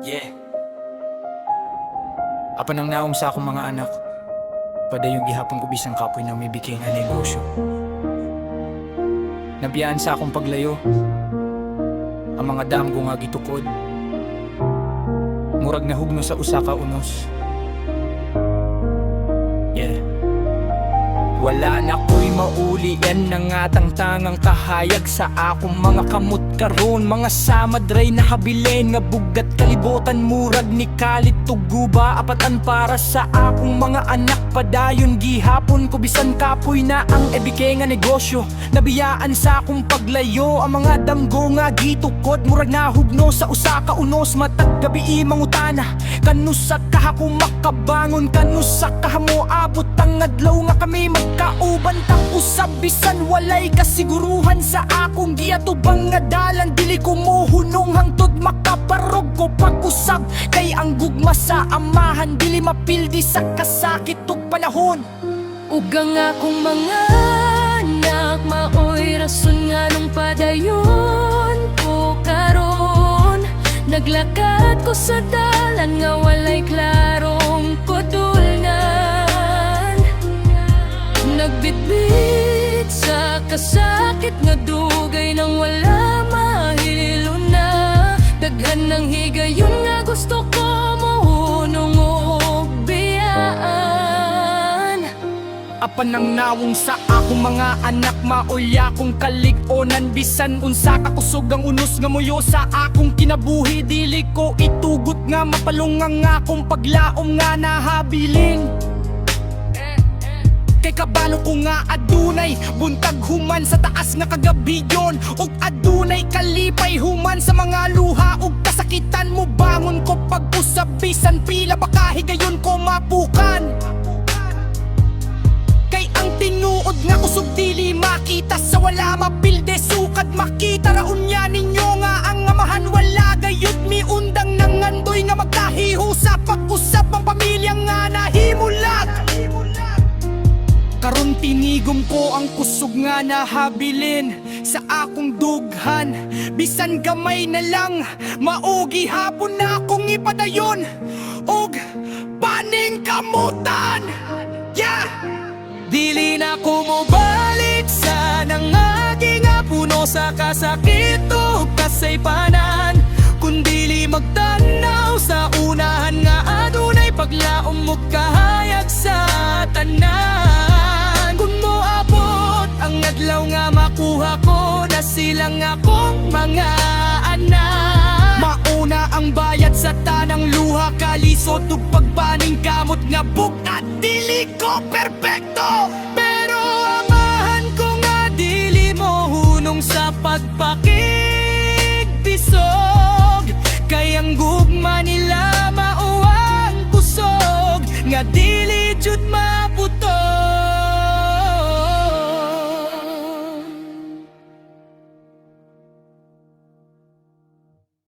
Yeah. Apan ang naong sa akong mga anak, padayong gihapon ko bisang kapoy na may bikay nga negosyo. Nabiyaan sa akong paglayo, ang mga dam ko nga gitukod. Murag na hugno sa usa ka unos. Yeah. Wala na ko'y mauli, yan na nga tangtangang kahayag sa akong mga kamot karon. Mga samadray na habilin nga bugat kalibutan, murag ni kalit tuguba apatan para sa akong mga anak. Padayon gihapon ko bisan kapoy na ang ebike nga negosyo. Nabiyaan sa akong paglayo, ang mga damgo nga gitukod. Murag nahugno sa usa ka unos, matag gabi mangutana. Kanusa ka ako makabangon, kanusa ka mo abot ang adlaw nga kami magkauban. Tang usab bisan walay kasiguruhan sa akong giatubang nga dalan. Dili ko muhunong hangtod makaparog ko pag-usab. Kay ang gugma sa amahan dili mapildi sa kasakit ug panahon. Ugang akong mga anak, maoy rason nga nung padayon ko karon. Naglakad ko sa dalan nga walay klarong kudulngan. Nagbitbit sa kasakit nga dugay nang wala mahilo na. Daghan ng higayon nga gusto ko mohunong og biyaan. Apan ang nawong sa akong mga anak, maulya kong kalig-onan. Bisan unsa ka kusog ang unos nga muyo sa akong kinabuhi. Dili ko itugot nga mapalong ang akong paglaom nga nahabilin. Kay kabalo ko nga adunay buntag human sa taas nga kagabiyon, ug adunay kalipay human sa mga luha ug kasakitan mo. Bangon ko pag-usab bisan pila baka higayon ko mapukan. Kay ang tinuod nga kusog dili makita sa wala mapilde sukad makita. Raon niya ninyo nga ang amahan wala gayud miundang nangandoy nga magkahiho sa pag-usab ang pamilya nga nahimulat. Karon tinigom ko ang kusog nga nahabilin sa akong dughan. Bisan gamay na lang maugi hapon na akong ipadayon og paning kamutan. Yeah! Dili na ko mobalik sa nangagi nga puno sa kasakit ug kasaypanan. Kung dili magtanaw sa unahan nga adunay paglaom mo kahayag sa tanan. Kung moabot ang adlaw nga makuha ko na silang akong mga anak. Mauna ang bayad sa tanang luha, kalisod ug pagbaning kamot nga bukat. Dili ko perpekto, pero amahan ko nga dili mo hunong sa pagpakigbisog. Kay ang gugma nila mauwang kusog nga dili jud maputo.